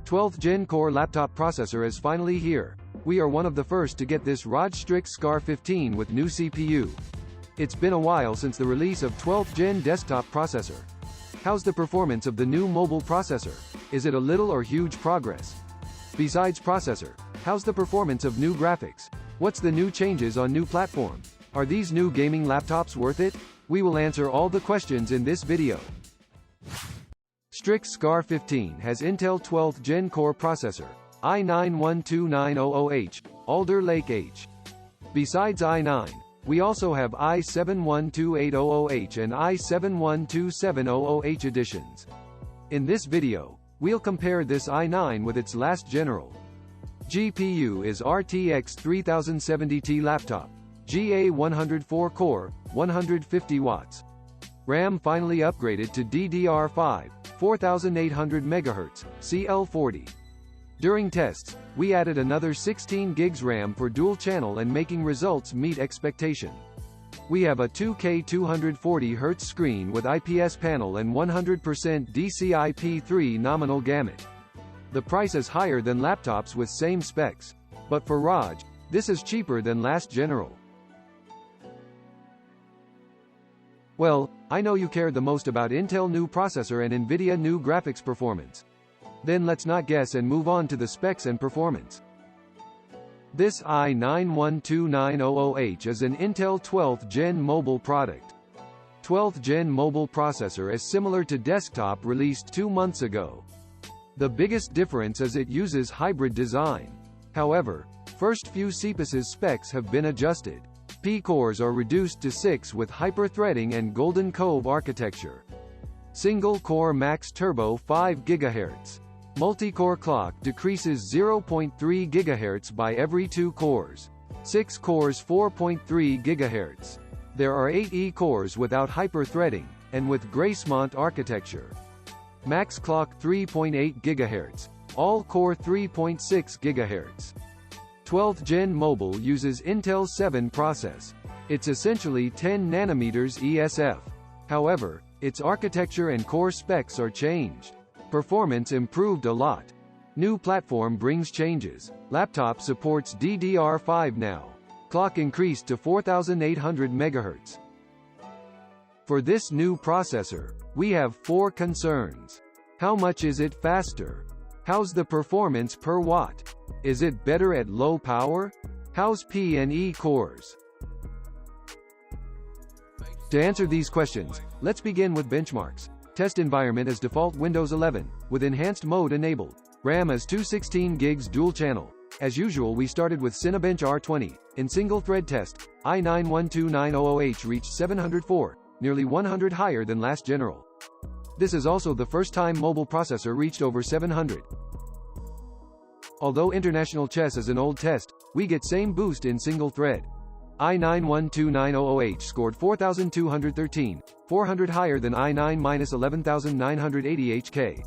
12th Gen Core laptop processor is finally here. We are one of the first to get this ROG Strix Scar 15 with new CPU. It's been a while since the release of 12th Gen desktop processor. How's the performance of the new mobile processor? Is it a little or huge progress? Besides processor, how's the performance of new graphics? What's the new changes on new platform? Are these new gaming laptops worth it? We will answer all the questions in this video. Strix Scar 15 has Intel 12th Gen Core processor, i9-12900H, Alder Lake H. Besides i9, we also have i7-12800H and i7-12700H editions. In this video, we'll compare this i9 with its last general. GPU is RTX 3070 laptop, GA 104 core, 150 watts. RAM finally upgraded to DDR5, 4800 MHz, CL40. During tests, we added another 16 gigs RAM for dual channel and making results meet expectation. We have a 2K 240Hz screen with IPS panel and 100% DCI-P3 nominal gamut. The price is higher than laptops with same specs. But for ROG, this is cheaper than last general. Well, I know you care the most about Intel new processor and NVIDIA new graphics performance. Then let's not guess and move on to the specs and performance. This i9-12900H is an Intel 12th Gen mobile product. 12th Gen mobile processor is similar to desktop released 2 months ago. The biggest difference is it uses hybrid design. However, first few CPU's specs have been adjusted. P-cores are reduced to 6 with hyper-threading and Golden Cove architecture. Single-core max turbo 5 GHz. Multi-core clock decreases 0.3 GHz by every 2 cores. 6 cores 4.3 GHz. There are 8 E-cores without hyper-threading, and with Gracemont architecture. Max clock 3.8 GHz. All-core 3.6 GHz. 12th Gen Mobile uses Intel 7 process. It's essentially 10 nanometers ESF. However, its architecture and core specs are changed. Performance improved a lot. New platform brings changes. Laptop supports DDR5 now. Clock increased to 4800 MHz. For this new processor, we have 4 concerns. How much is it faster? How's the performance per watt? Is it better at low power? How's P and E cores? To answer these questions, let's begin with benchmarks. Test environment is default Windows 11, with enhanced mode enabled. RAM is 216 gigs dual channel. As usual, we started with Cinebench R20. In single thread test, i9-12900H reached 704, nearly 100 higher than last general. This is also the first time mobile processor reached over 700. Although International Chess is an old test, we get same boost in single thread. i9-12900H scored 4213, 400 higher than i9-11980HK.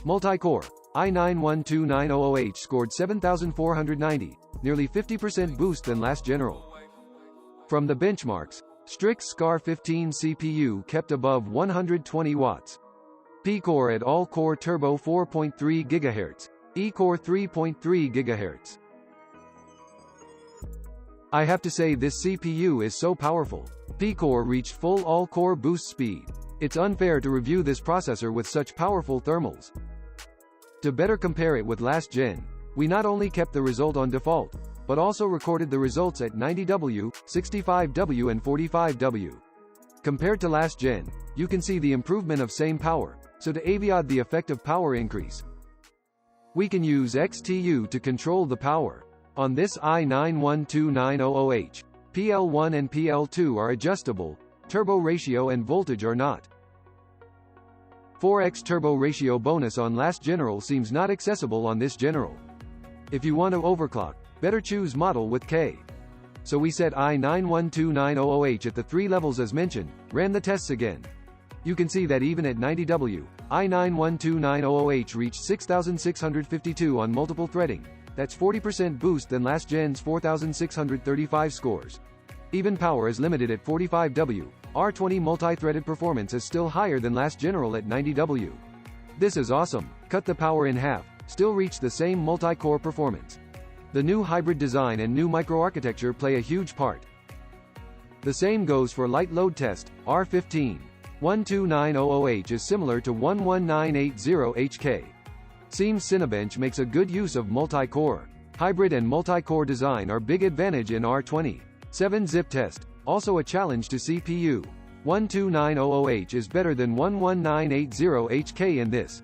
Multi-core, i9-12900H scored 7490, nearly 50% boost than last general. From the benchmarks, Strix Scar 15 CPU kept above 120 watts. P-core at all-core turbo 4.3 GHz, E-core 3.3 GHz. I have to say this CPU is so powerful. P-core reached full all-core boost speed. It's unfair to review this processor with such powerful thermals. To better compare it with last gen, we not only kept the result on default, but also recorded the results at 90W, 65W and 45W. Compared to last gen, you can see the improvement of same power, so to avoid the effect of power increase, we can use XTU to control the power. On this i9-12900H, PL1 and PL2 are adjustable, turbo ratio and voltage are not. 4x turbo ratio bonus on last general seems not accessible on this general. If you want to overclock, better choose model with K. So we set i9-12900H at the 3 levels as mentioned, ran the tests again. You can see that even at 90W, i9-12900H reached 6652 on multiple threading. That's 40% boost than last gen's 4635 scores. Even power is limited at 45W. R20 multi-threaded performance is still higher than last general at 90W. This is awesome. cut the power in half, still reach the same multi-core performance. The new hybrid design and new microarchitecture play a huge part. The same goes for light load test. R15 12900H is similar to 11980HK. Seems Cinebench makes a good use of multi-core. Hybrid and multi-core design are big advantage in R20. 7-zip test, also a challenge to CPU. 12900H is better than 11980HK in this.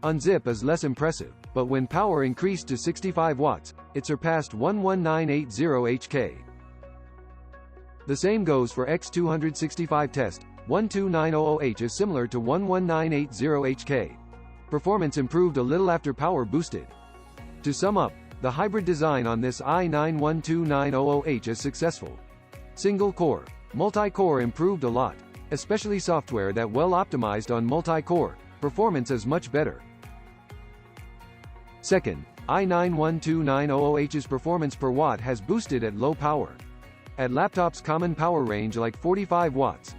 Unzip is less impressive, but when power increased to 65 watts, it surpassed 11980HK. The same goes for X265 test. 12900H is similar to 11980HK. Performance improved a little after power boosted. To sum up, the hybrid design on this i9-12900H is successful. Single core, multi-core improved a lot, especially software that well optimized on multi-core, performance is much better. Second, i9-12900H's performance per watt has boosted at low power. At laptop's common power range like 45 watts.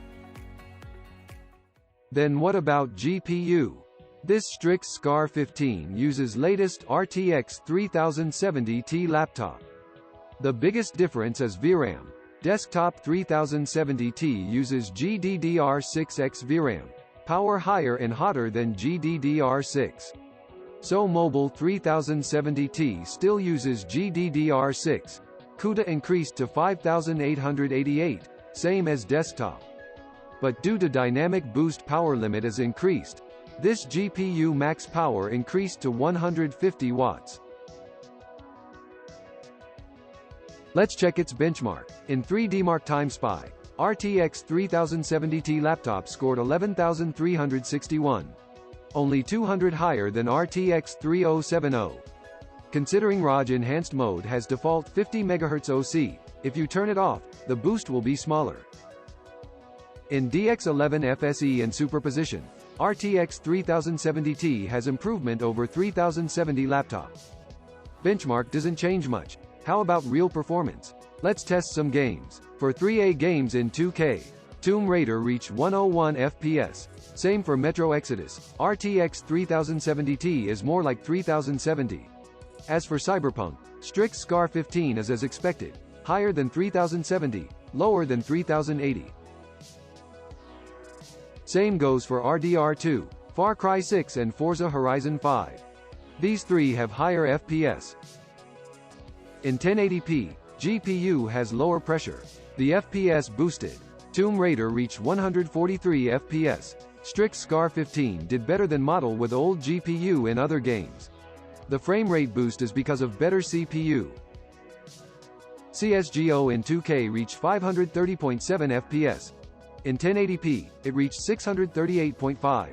Then what about GPU? This Strix Scar 15 uses latest RTX 3070 Ti laptop. The biggest difference is VRAM. Desktop 3070 Ti uses GDDR6X VRAM. Power higher and hotter than GDDR6. So mobile 3070 Ti still uses GDDR6. CUDA increased to 5888, same as desktop. But due to dynamic boost power limit is increased, this GPU max power increased to 150 watts. Let's check its benchmark. In 3D Mark Time Spy, RTX 3070 Ti laptop scored 11,361. Only 200 higher than RTX 3070. Considering ROG Enhanced Mode has default 50 MHz OC, if you turn it off, the boost will be smaller. In DX11 FSE and superposition, RTX 3070 Ti has improvement over 3070 laptop. Benchmark doesn't change much. How about real performance? Let's test some games. For 3A games in 2K, Tomb Raider reached 101 FPS. Same for Metro Exodus. RTX 3070 Ti is more like 3070. As for Cyberpunk, Strix Scar 15 is as expected, higher than 3070, lower than 3080. Same goes for RDR2, Far Cry 6 and Forza Horizon 5. These three have higher FPS. In 1080p, GPU has lower pressure. The FPS boosted. Tomb Raider reached 143 FPS. Strix Scar 15 did better than model with old GPU in other games. The frame rate boost is because of better CPU. CSGO in 2K reached 530.7 FPS. In 1080p, it reached 638.5.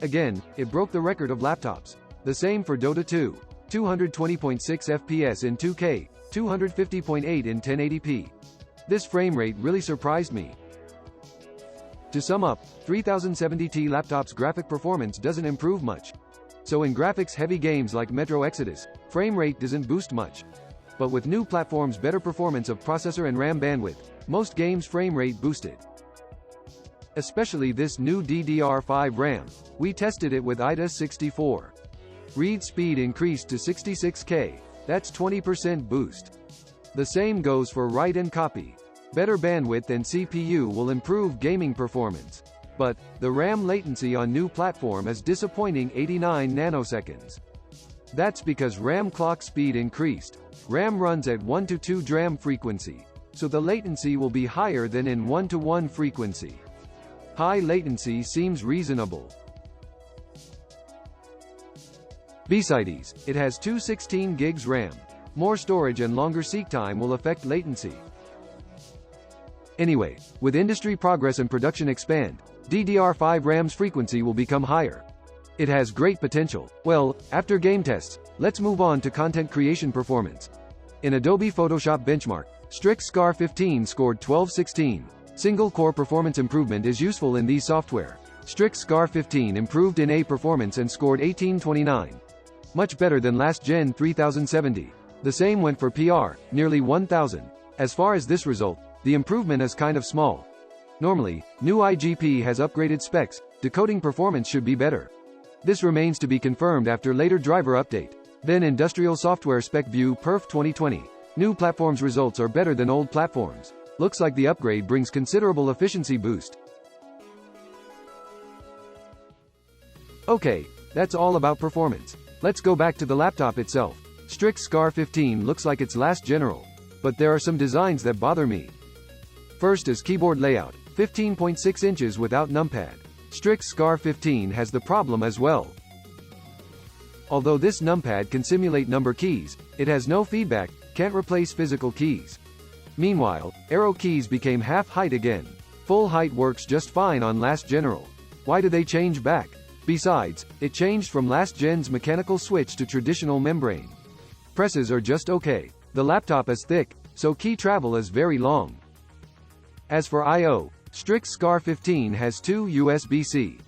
Again, it broke the record of laptops. The same for Dota 2. 220.6 FPS in 2K, 250.8 in 1080p. This frame rate really surprised me. To sum up, 3070 Ti laptop's graphic performance doesn't improve much. So in graphics-heavy games like Metro Exodus, frame rate doesn't boost much. But with new platforms' better performance of processor and RAM bandwidth, most games' frame rate boosted. Especially this new DDR5 RAM. We tested it with IDA 64. Read speed increased to 66K. That's 20% boost. The same goes for write and copy. Better bandwidth and CPU will improve gaming performance. But, the RAM latency on new platform is disappointing 89 nanoseconds. That's because RAM clock speed increased. RAM runs at 1 to 2 DRAM frequency, so the latency will be higher than in 1 to 1 frequency. High latency seems reasonable. Besides, it has 216 gigs RAM. More storage and longer seek time will affect latency. Anyway, with industry progress and production expand, DDR5 RAM's frequency will become higher. It has great potential. Well, after game tests, let's move on to content creation performance. In Adobe Photoshop benchmark, Strix Scar 15 scored 1216. Single-core performance improvement is useful in these software. Strix Scar 15 improved in A performance and scored 1829. Much better than last gen 3070. The same went for PR, nearly 1000. As far as this result, the improvement is kind of small. Normally, new IGP has upgraded specs, decoding performance should be better. This remains to be confirmed after later driver update. Then Industrial Software Spec View Perf 2020. New platforms results are better than old platforms. Looks like the upgrade brings considerable efficiency boost. Okay, that's all about performance. Let's go back to the laptop itself. Strix Scar 15 looks like its last general, but there are some designs that bother me. First is keyboard layout, 15.6 inches without numpad. Strix Scar 15 has the problem as well. Although this numpad can simulate number keys, it has no feedback, can't replace physical keys. Meanwhile, arrow keys became half height again. Full height works just fine on last general. Why did they change back? Besides, it changed from last gen's mechanical switch to traditional membrane. Presses are just okay. The laptop is thick, so key travel is very long. As for I/O, Strix Scar 15 has two USB-C.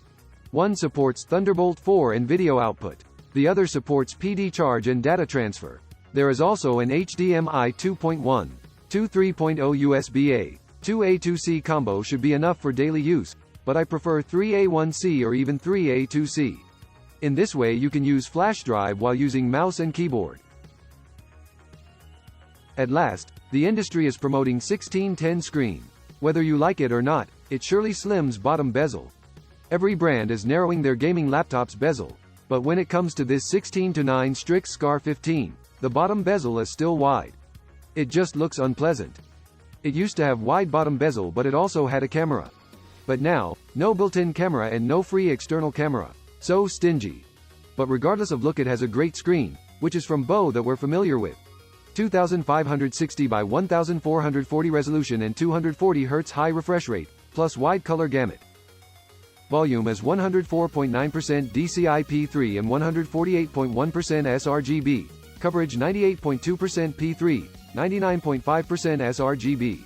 One supports Thunderbolt 4 and video output. The other supports PD charge and data transfer. There is also an HDMI 2.1, 2.3.0 USB-A, 2A2C combo should be enough for daily use, but I prefer 3A1C or even 3A2C. In this way you can use flash drive while using mouse and keyboard. At last, the industry is promoting 16:10 screen. Whether you like it or not, it surely slims bottom bezel. Every brand is narrowing their gaming laptop's bezel, but when it comes to this 16:9 Strix Scar 15, the bottom bezel is still wide. It just looks unpleasant. It used to have wide bottom bezel but it also had a camera. But now, no built-in camera and no free external camera. So stingy. But regardless of look, it has a great screen, which is from BIBA that we're familiar with. 2560 by 1440 resolution and 240 Hz high refresh rate, plus wide color gamut. Volume is 104.9% DCI-P3 and 148.1% sRGB. Coverage 98.2% P3, 99.5% sRGB.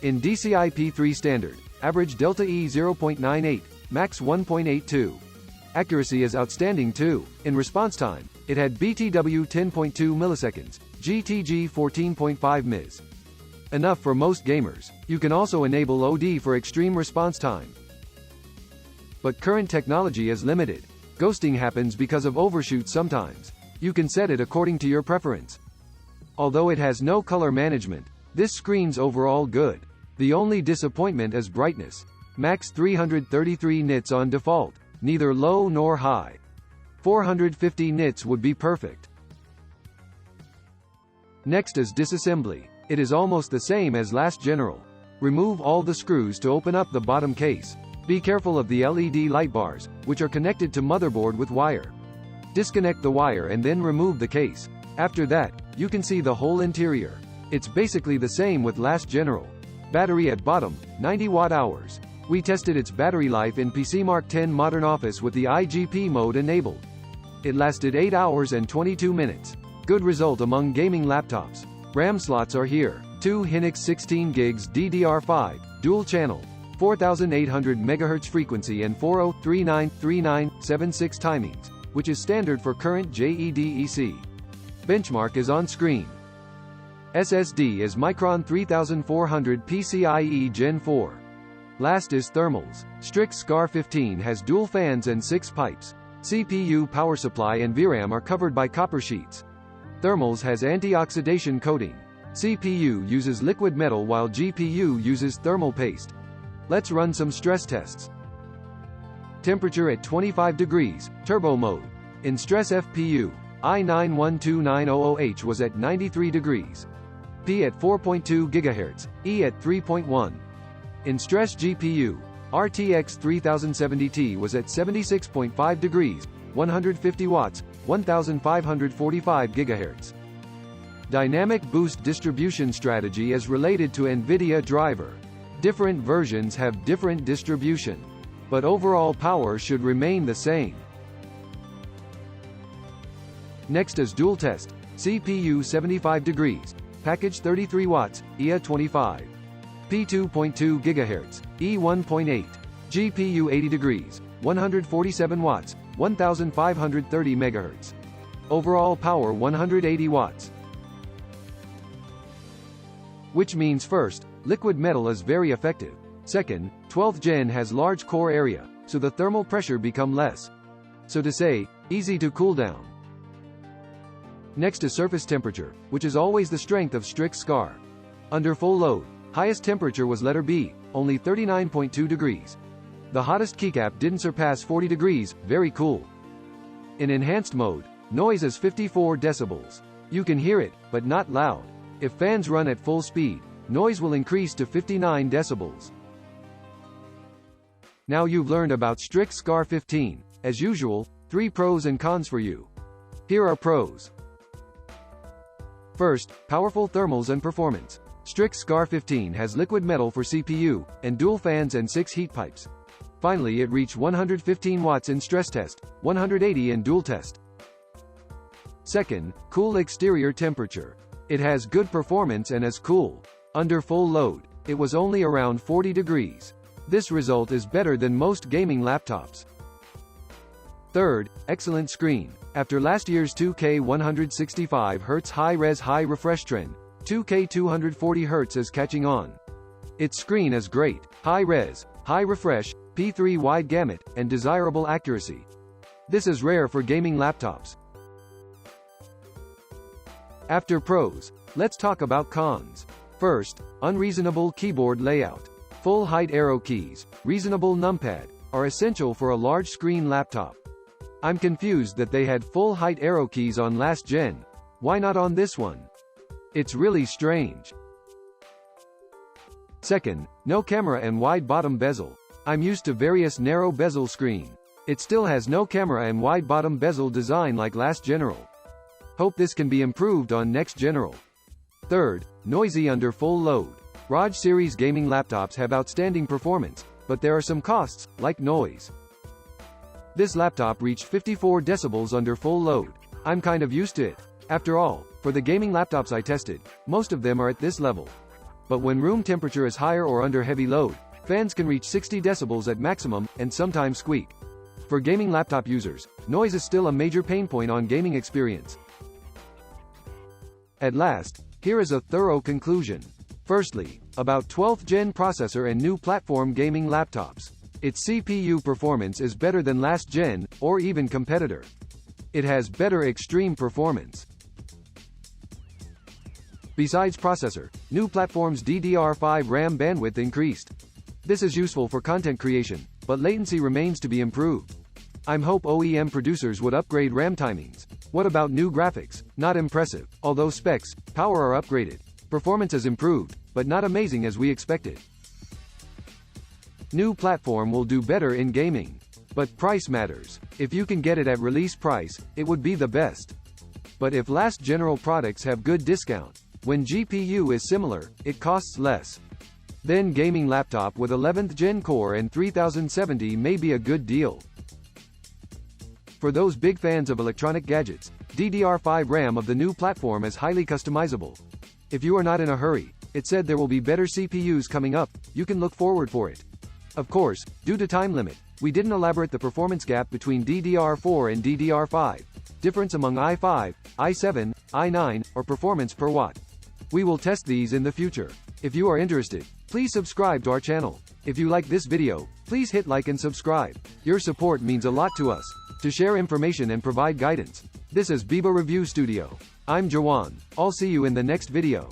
In DCI-P3 standard, average delta E 0.98, max 1.82. Accuracy is outstanding too. In response time, it had BTW 10.2 milliseconds, GTG 14.5 ms. Enough for most gamers. You can also enable OD for extreme response time. But current technology is limited. Ghosting happens because of overshoot sometimes. You can set it according to your preference. Although it has no color management, this screen's overall good. The only disappointment is brightness. Max 333 nits on default, neither low nor high. 450 nits would be perfect. Next is disassembly. It is almost the same as last general. Remove all the screws to open up the bottom case. Be careful of the LED light bars, which are connected to motherboard with wire. Disconnect the wire and then remove the case. After that, you can see the whole interior. It's basically the same with last general. Battery at bottom, 90 watt-hours. We tested its battery life in PCMark 10 Modern Office with the IGP mode enabled. It lasted 8 hours and 22 minutes. Good result among gaming laptops. RAM slots are here. 2 Hynix 16 gigs DDR5, dual channel, 4800 MHz frequency and 40393976 timings, which is standard for current JEDEC. Benchmark is on screen. SSD is Micron 3400 PCIe Gen 4. Last is thermals. Strix Scar 15 has dual fans and 6 pipes. CPU power supply and VRAM are covered by copper sheets. Thermals has anti-oxidation coating. CPU uses liquid metal while GPU uses thermal paste. Let's run some stress tests. Temperature at 25 degrees, turbo mode. In stress FPU, i9-12900H was at 93 degrees. P at 4.2 GHz, E at 3.1. In stress GPU, RTX 3070Ti was at 76.5 degrees, 150 watts, 1545 GHz. Dynamic boost distribution strategy is related to NVIDIA driver. Different versions have different distribution, but overall power should remain the same. Next is dual test. CPU 75 degrees, package 33 watts, IA 25. P2.2 GHz, E 1.8. GPU 80 degrees, 147 watts, 1530 MHz. Overall power 180 watts. Which means first, liquid metal is very effective. Second, 12th gen has large core area, so the thermal pressure become less. So to say, easy to cool down. Next is surface temperature, which is always the strength of Strix Scar. Under full load, highest temperature was letter B, only 39.2 degrees. The hottest keycap didn't surpass 40 degrees, very cool. In enhanced mode, noise is 54 decibels. You can hear it, but not loud. If fans run at full speed, noise will increase to 59 decibels. Now you've learned about Strix Scar 15. As usual, 3 pros and cons for you. Here are pros. First, powerful thermals and performance. Strix Scar 15 has liquid metal for CPU, and dual fans and 6 heat pipes. Finally, it reached 115 watts in stress test, 180 in dual test. Second, cool exterior temperature. It has good performance and is cool. Under full load, it was only around 40 degrees. This result is better than most gaming laptops. Third, excellent screen. After last year's 2K 165Hz high-res high refresh trend, 2K 240Hz is catching on. Its screen is great, high-res, high refresh, P3 wide gamut, and desirable accuracy. This is rare for gaming laptops. After pros, let's talk about cons. First, unreasonable keyboard layout. Full height arrow keys, reasonable numpad, are essential for a large screen laptop. I'm confused that they had full height arrow keys on last gen. Why not on this one? It's really strange. Second, no camera and wide bottom bezel. I'm used to various narrow bezel screen. It still has no camera and wide bottom bezel design like last general. Hope this can be improved on next general. Third, noisy under full load. ROG series gaming laptops have outstanding performance, but there are some costs, like noise. This laptop reached 54 decibels under full load. I'm kind of used to it. After all, for the gaming laptops I tested, most of them are at this level. But when room temperature is higher or under heavy load, fans can reach 60 decibels at maximum, and sometimes squeak. For gaming laptop users, noise is still a major pain point on gaming experience. At last, here is a thorough conclusion. Firstly, about 12th gen processor and new platform gaming laptops. Its CPU performance is better than last gen, or even competitor. It has better extreme performance. Besides processor, new platform's DDR5 RAM bandwidth increased. This is useful for content creation, but latency remains to be improved. I'm hope OEM producers would upgrade RAM timings. What about new graphics? Not impressive. Although specs, power are upgraded. Performance is improved, but not amazing as we expected. New platform will do better in gaming. But price matters. If you can get it at release price, it would be the best. But if last general products have good discount, when GPU is similar, it costs less. Then gaming laptop with 11th gen core and 3070 may be a good deal. For those big fans of electronic gadgets, DDR5 RAM of the new platform is highly customizable. If you are not in a hurry, it said there will be better CPUs coming up, you can look forward for it. Of course, due to time limit, we didn't elaborate the performance gap between DDR4 and DDR5, difference among i5, i7, i9, or performance per watt. We will test these in the future. If you are interested, please subscribe to our channel. If you like this video, please hit like and subscribe. Your support means a lot to us. To share information and provide guidance. This is BIBA Review Studio. I'm Jawan. I'll see you in the next video.